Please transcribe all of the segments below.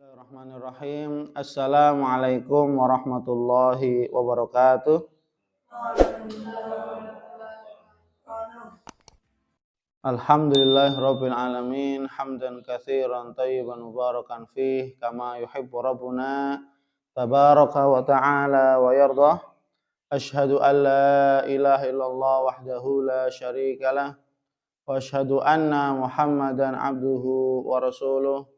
Bismillahirrahmanirrahim. Assalamualaikum warahmatullahi wabarakatuh. Alhamdulillahirabbil alamin hamdan katsiran thayyiban mubarakan fih kama yuhibbu rabbuna tabaraka wa ta'ala wa yardah. Asyhadu an la ilaha illallah wahdahu la syarikalah wa asyhadu anna Muhammadan abduhu wa rasuluh.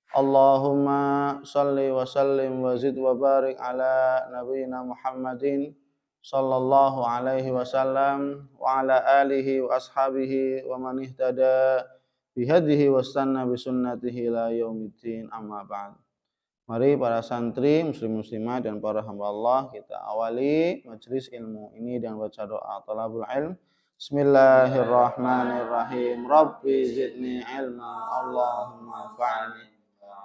Allahumma salli wa sallim wa zid wa barik ala nabiyyina Muhammadin sallallahu alaihi wasallam wa ala alihi wa ashabihi wa man ihtada bihadihi wa istanna bi sunnatihi ila yaumiddin, amma ba'd. Mari para santri, muslim-muslimat dan para hamba Allah, kita awali majelis ilmu ini dengan baca doa talabul ilm. Bismillahirrahmanirrahim. Rabbi zidni ilma, Allahumma anfa'ni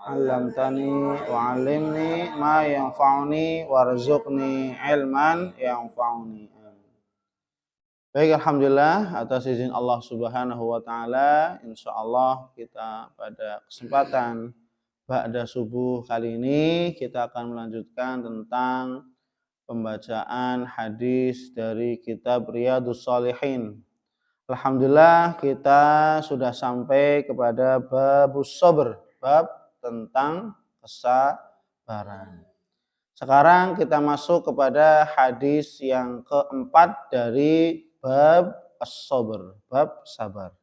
Allamtani wa 'allimni ma yanfa'uni warzuqni ilman yanfa'uni. Baik, alhamdulillah atas izin Allah Subhanahu wa taala, insyaallah kita pada kesempatan ba'da subuh kali ini kita akan melanjutkan tentang pembacaan hadis dari kitab Riyadhus Shalihin. Alhamdulillah kita sudah sampai kepada babus sabr, bab tentang kesabaran. Sekarang kita masuk kepada hadis yang keempat dari bab as-sabr, bab sabar.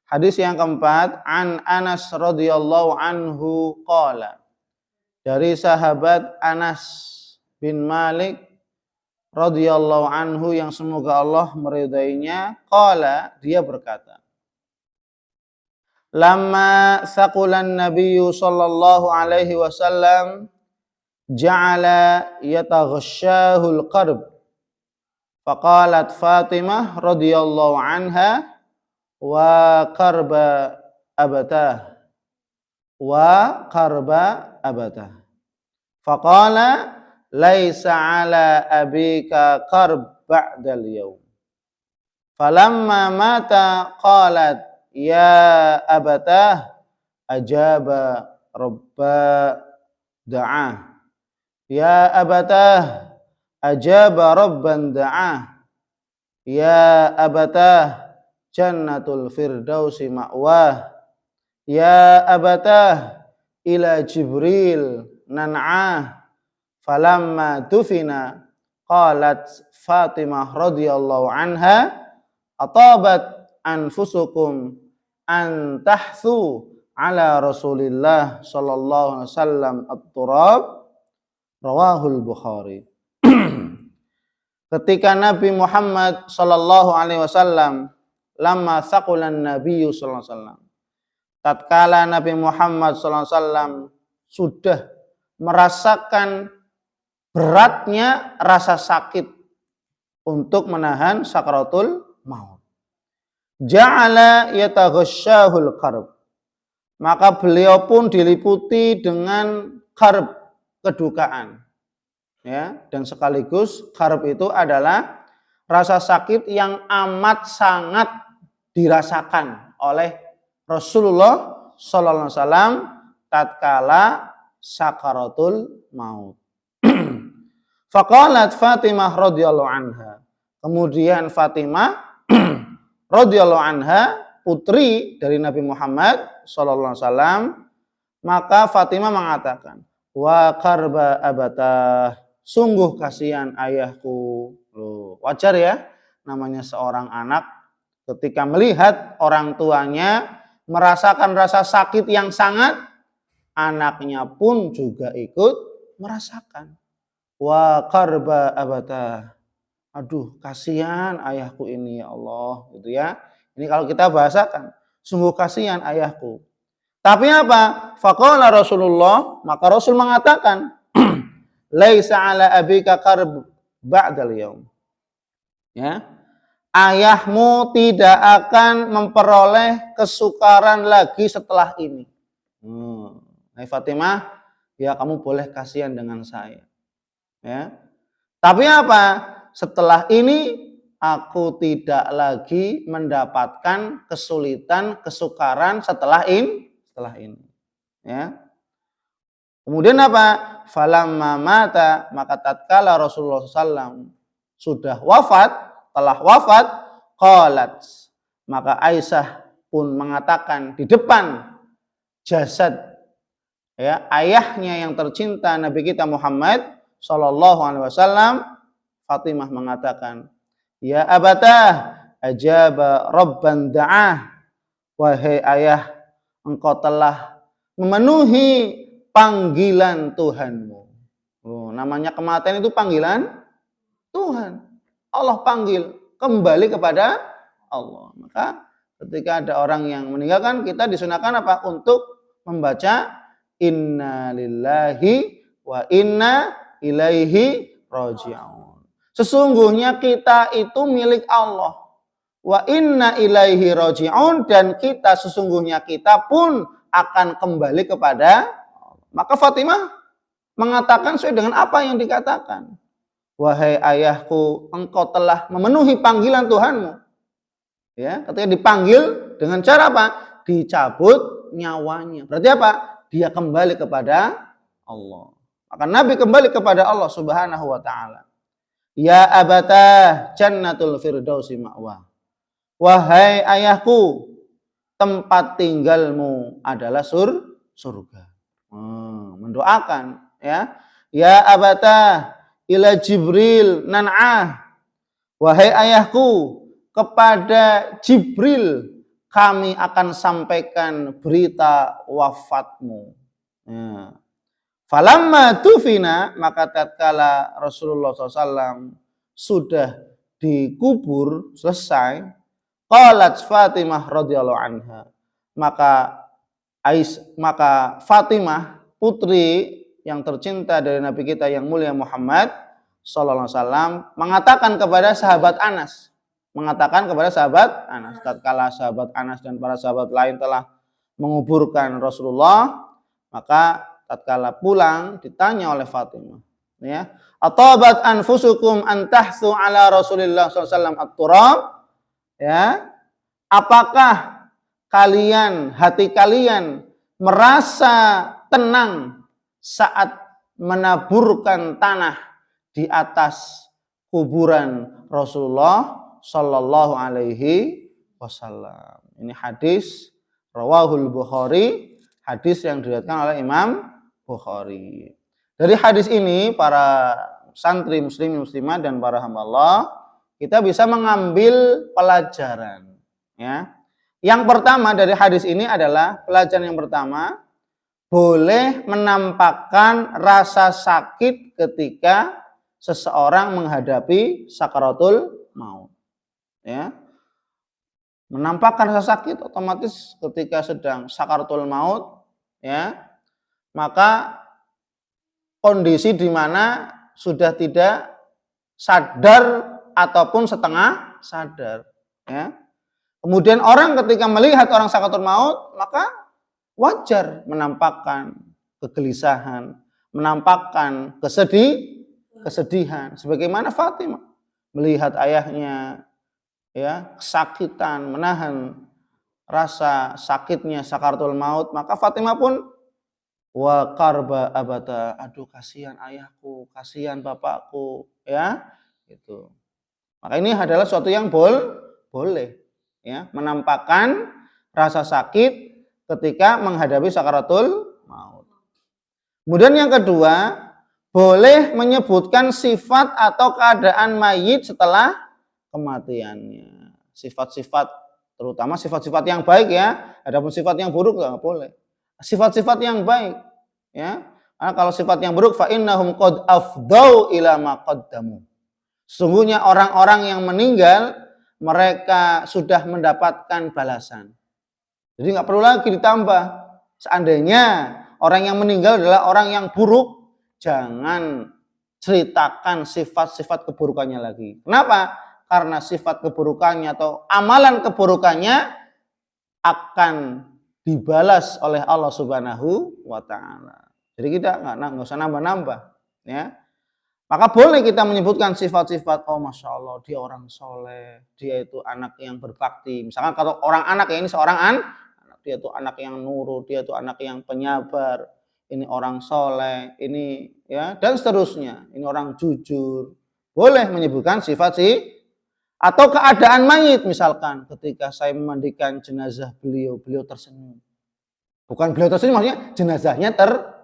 Hadis yang keempat, an Anas radhiyallahu anhu qala, dari sahabat Anas bin Malik radhiyallahu anhu yang semoga Allah meridainya, qala, dia berkata, lamma saqulan nabiyyu sallallahu alaihi wasallam ja'ala yataghashshahul qarb faqalat Fatimah radhiyallahu anha wa qarba abatah faqala laisa ala abika qarb ba'dal yawm falamma mata qalat ya abatah ajaba rabba da'ah ya abatah ajaba rabban da'ah ya abatah jannatul firdausi ma'wah ya abatah ila jibril nan'ah falamma dufina qalat Fatimah radhiyallahu anha atabat anfusukum an tahsu ala Rasulillah sallallahu alaihi wasallam at-turab, rawahul Bukhari. Ketika Nabi Muhammad sallallahu alaihi wasallam, lamma saqulan nabiyyu sallallahu alaihi wasallam, tatkala Nabi Muhammad sallallahu alaihi wasallam sudah merasakan beratnya rasa sakit untuk menahan sakaratul maut, ja'ala yataghashshahul qarb, maka beliau pun diliputi dengan qarb, kedukaan, ya, dan sekaligus qarb itu adalah rasa sakit yang amat sangat dirasakan oleh Rasulullah sallallahu alaihi wasallam tatkala sakaratul maut. Faqalat Fatimah radhiyallahu anha, kemudian Fatimah radhiyallahu anha, putri dari Nabi Muhammad sallallahu alaihi wasallam, maka Fatimah mengatakan, wa qarba abatah, sungguh kasihan ayahku. Loh, wajar ya, namanya seorang anak ketika melihat orang tuanya merasakan rasa sakit yang sangat, anaknya pun juga ikut merasakan. Wa qarba abatah, aduh kasihan ayahku ini ya Allah, gitu ya. Ini kalau kita bahasakan, sungguh kasihan ayahku. Tapi apa? Faqala Rasulullah, maka Rasul mengatakan, laisa ala abika qarb ba'dal yaum. Ya. Ayahmu tidak akan memperoleh kesukaran lagi setelah ini. Hai Fatimah, ya kamu boleh kasihan dengan saya. Ya. Tapi apa? Setelah ini aku tidak lagi mendapatkan kesulitan, kesukaran setelah ini. Ya. Kemudian apa? Falamma mata, maka tatkala Rasulullah SAW sudah wafat, telah wafat, qalat, maka Aisyah pun mengatakan di depan jasad ya ayahnya yang tercinta Nabi kita Muhammad sallallahu alaihi wasallam, Fatimah mengatakan, "Ya abatah, ajaba rabban da'ah." Wahai ayah, engkau telah memenuhi panggilan Tuhanmu. Oh, namanya kematian itu panggilan Tuhan. Allah panggil kembali kepada Allah. Maka ketika ada orang yang meninggalkan, kita disunahkan apa? Untuk membaca inna lillahi wa inna ilaihi raji'un. Sesungguhnya kita itu milik Allah. Wa inna ilaihi raji'un, dan kita sesungguhnya kita pun akan kembali kepada Allah. Maka Fatimah mengatakan sesuai dengan apa yang dikatakan. Wahai ayahku, engkau telah memenuhi panggilan Tuhanmu. Ya, ketika dipanggil dengan cara apa? Dicabut nyawanya. Berarti apa? Dia kembali kepada Allah. Maka Nabi kembali kepada Allah Subhanahu wa taala. Ya abatah jannatul firdausi ma'wa. Wahai ayahku, tempat tinggalmu adalah surga. Mendoakan ya. Ya abata ila Jibril nan'ah. Wahai ayahku, kepada Jibril kami akan sampaikan berita wafatmu. Ya. Falamma tufina, maka tatkala Rasulullah SAW sudah dikubur selesai, qalat Fatimah radhiyallahu anha, maka Fatimah putri yang tercinta dari Nabi kita yang mulia Muhammad sallallahu alaihi wasallam mengatakan kepada sahabat Anas, tatkala sahabat Anas dan para sahabat lain telah menguburkan Rasulullah, maka tatkala pulang ditanya oleh Fatimah, ya, atabat anfusukum an tahsu ala Rasulillah sallallahu alaihi wasallam at-turab. Ya, apakah hati kalian merasa tenang saat menaburkan tanah di atas kuburan Rasulullah Sallallahu Alaihi Wasallam? Ini hadis rawahul Bukhari, hadis yang diriwayatkan oleh Imam Bukhari. Dari hadis ini para santri muslimah dan para hamba Allah, kita bisa mengambil pelajaran. Ya. Yang pertama dari hadis ini adalah, pelajaran yang pertama, boleh menampakkan rasa sakit ketika seseorang menghadapi sakaratul maut. Ya. Menampakkan rasa sakit otomatis ketika sedang sakaratul maut, ya, maka kondisi di mana sudah tidak sadar ataupun setengah sadar, ya. Kemudian orang ketika melihat orang sakaratul maut, maka wajar menampakkan kegelisahan, menampakkan kesedihan, sebagaimana Fatimah melihat ayahnya, ya, kesakitan, menahan rasa sakitnya sakaratul maut, maka Fatimah pun wa qarba abata, aduh kasihan ayahku, kasihan bapakku, ya, gitu. Maka ini adalah suatu yang boleh, ya, menampakkan rasa sakit ketika menghadapi sakaratul maut. Kemudian yang kedua, boleh menyebutkan sifat atau keadaan mayit setelah kematiannya. Sifat-sifat, terutama sifat-sifat yang baik, ya. Adapun sifat yang buruk enggak boleh. Sifat-sifat yang baik, ya. Karena kalau sifat yang buruk, fa innahum qad afdau ila ma qaddamu. Sesungguhnya orang-orang yang meninggal, mereka sudah mendapatkan balasan. Jadi nggak perlu lagi ditambah. Seandainya orang yang meninggal adalah orang yang buruk, jangan ceritakan sifat-sifat keburukannya lagi. Kenapa? Karena sifat keburukannya atau amalan keburukannya akan dibalas oleh Allah Subhanahu wa taala. Jadi kita nggak usah nambah-nambah, ya. Maka boleh kita menyebutkan sifat-sifat, oh Masya Allah dia orang soleh, dia itu anak yang berbakti. Misalkan kalau orang anak, ya, ini seorang anak, dia itu anak yang nurut, dia itu anak yang penyabar, ini orang soleh, ini ya dan seterusnya, ini orang jujur. Boleh menyebutkan sifat atau keadaan mayit, misalkan ketika saya memandikan jenazah beliau tersenyum. Bukan beliau tersenyum, maksudnya jenazahnya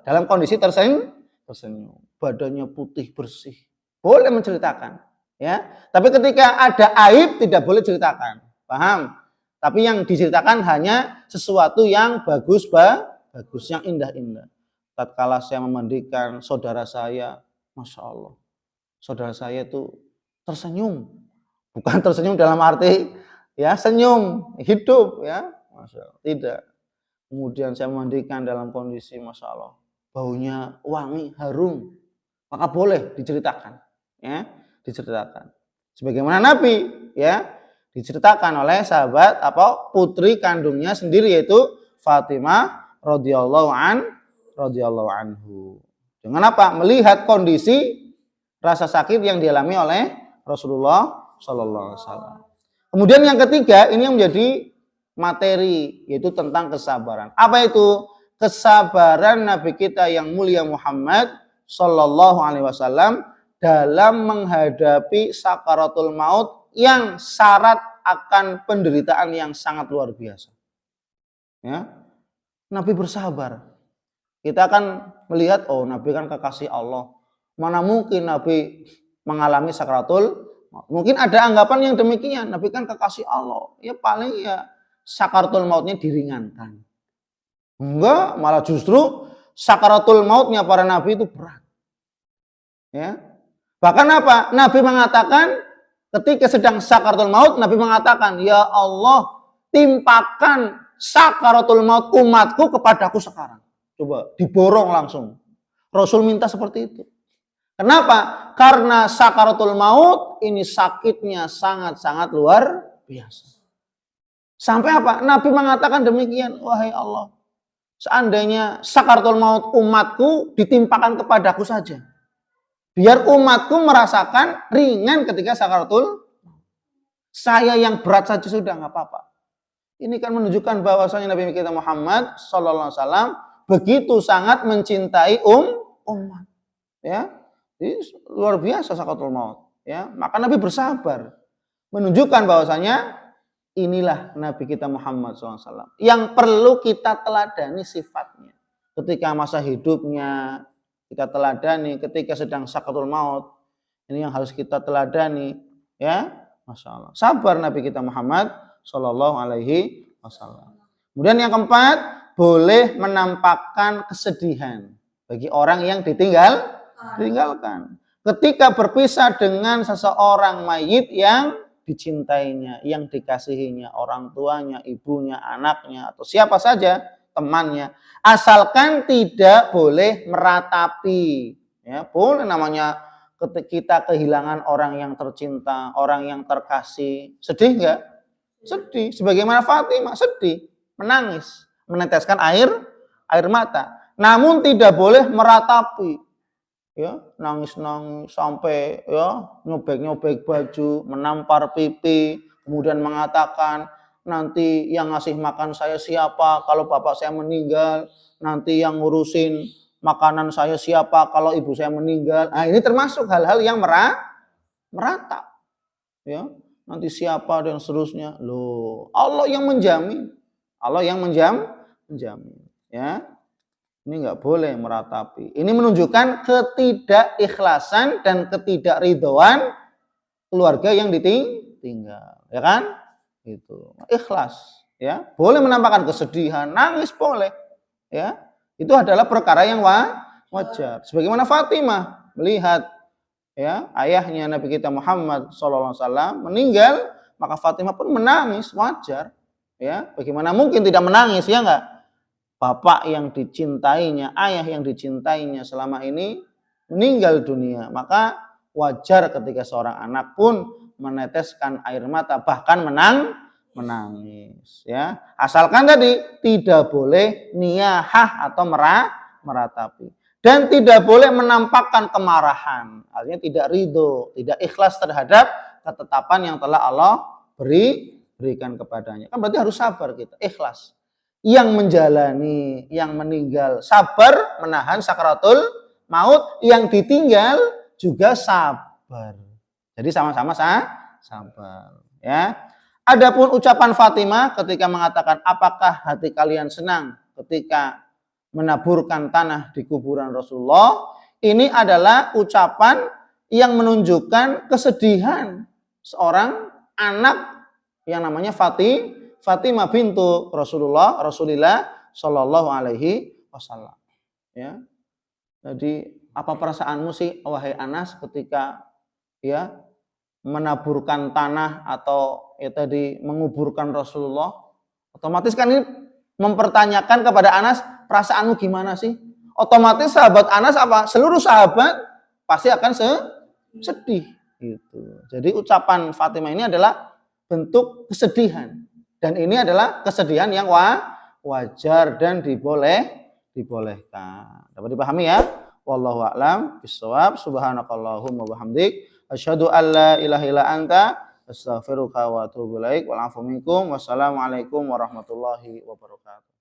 dalam kondisi tersenyum, badannya putih bersih. Boleh menceritakan, ya. Tapi ketika ada aib tidak boleh ceritakan. Paham? Tapi yang diceritakan hanya sesuatu yang bagus, yang indah-indah. Tatkala saya memandikan saudara saya, Masya Allah, saudara saya itu tersenyum. Bukan tersenyum dalam arti ya senyum, hidup ya. Masya Allah. Tidak. Kemudian saya memandikan dalam kondisi Masya Allah, baunya wangi, harum. Maka boleh diceritakan. Ya, diceritakan. Sebagaimana Nabi ya, diceritakan oleh sahabat putri kandungnya sendiri yaitu Fatimah radhiyallahu anhu. Dengan apa? Melihat kondisi rasa sakit yang dialami oleh Rasulullah sallallahu alaihi wasallam. Kemudian yang ketiga, ini yang menjadi materi yaitu tentang kesabaran. Apa itu? Kesabaran Nabi kita yang mulia Muhammad sallallahu alaihi wasallam dalam menghadapi sakaratul maut yang syarat akan penderitaan yang sangat luar biasa. Ya. Nabi bersabar. Kita akan melihat, oh Nabi kan kekasih Allah. Mana mungkin Nabi mengalami sakaratul maut. Mungkin ada anggapan yang demikian. Nabi kan kekasih Allah. Ya paling ya sakaratul mautnya diringankan. Enggak, malah justru sakaratul mautnya para Nabi itu berat. Ya. Bahkan apa? Nabi mengatakan ketika sedang sakaratul maut, Nabi mengatakan, ya Allah, timpakan sakaratul maut umatku kepadaku sekarang. Coba diborong langsung. Rasul minta seperti itu. Kenapa? Karena sakaratul maut ini sakitnya sangat-sangat luar biasa. Sampai apa? Nabi mengatakan demikian, wahai Allah, seandainya sakaratul maut umatku ditimpakan kepadaku saja. Biar umatku merasakan ringan ketika sakaratul maut. Saya yang berat saja sudah nggak apa-apa. Ini kan menunjukkan bahwasanya Nabi kita Muhammad sallallahu alaihi wasallam begitu sangat mencintai umat. Ya. Jadi, luar biasa sakaratul maut, ya. Maka Nabi bersabar. Menunjukkan bahwasanya inilah Nabi kita Muhammad SAW yang perlu kita teladani sifatnya. Ketika masa hidupnya kita teladani, ketika sedang sakaratul maut, ini yang harus kita teladani, ya. Masya Allah. Sabar Nabi kita Muhammad Sallallahu Alaihi Wasallam. Kemudian yang keempat, boleh menampakkan kesedihan bagi orang yang ditinggalkan. Ketika berpisah dengan seseorang mayit yang dicintainya, yang dikasihinya, orang tuanya, ibunya, anaknya, atau siapa saja temannya, asalkan tidak boleh meratapi. Ya, boleh namanya ketika kita kehilangan orang yang tercinta, orang yang terkasih, sedih enggak? Sedih. Sebagaimana Fatimah sedih, menangis, meneteskan air mata. Namun tidak boleh meratapi. Ya, nangis-nangis sampai ya nyobek-nyobek baju, menampar pipi, kemudian mengatakan nanti yang ngasih makan saya siapa kalau bapak saya meninggal, nanti yang ngurusin makanan saya siapa kalau ibu saya meninggal. Nah, ini termasuk hal-hal yang meratap. Ya, nanti siapa dan seterusnya. Loh, Allah yang menjamin. Allah yang menjamin, ya. Ini enggak boleh meratapi. Ini menunjukkan ketidakikhlasan dan ketidakridhoan keluarga yang ditinggal, ya kan? Itu. Ikhlas, ya. Boleh menampakkan kesedihan, nangis boleh, ya. Itu adalah perkara yang wajar. Sebagaimana Fatimah melihat ya ayahnya Nabi kita Muhammad SAW meninggal, maka Fatimah pun menangis, wajar. Ya, bagaimana mungkin tidak menangis, ya enggak? Bapak yang dicintainya, ayah yang dicintainya selama ini meninggal dunia, maka wajar ketika seorang anak pun meneteskan air mata, bahkan menangis, ya. Asalkan tadi tidak boleh niyahah atau meratapi, dan tidak boleh menampakkan kemarahan, artinya tidak ridho, tidak ikhlas terhadap ketetapan yang telah Allah berikan kepadanya. Kan berarti harus sabar kita, ikhlas. yang menjalani, yang meninggal sabar menahan sakaratul maut, yang ditinggal juga sabar. Jadi sama-sama sabar, ya. Adapun ucapan Fatimah ketika mengatakan, apakah hati kalian senang ketika menaburkan tanah di kuburan Rasulullah? Ini adalah ucapan yang menunjukkan kesedihan seorang anak yang namanya Fatimah bintu Rasulillah Shallallahu Alaihi Wasallam. Ya, jadi apa perasaanmu sih, wahai Anas, ketika ya menaburkan tanah atau ya tadi menguburkan Rasulullah? Otomatis kan ini mempertanyakan kepada Anas, perasaanmu gimana sih? Otomatis sahabat Anas apa? Seluruh sahabat pasti akan sedih. Gitu. Jadi ucapan Fatimah ini adalah bentuk kesedihan. Dan ini adalah kesedihan yang wajar dan dibolehkan. Dapat dipahami ya? Wallahu a'lam bishawab. Subhanakallahumma wa bihamdik asyhadu an la ilaha illa anta astaghfiruka wa atubu ilaik. Wal afu minkum. Wassalamualaikum warahmatullahi wabarakatuh.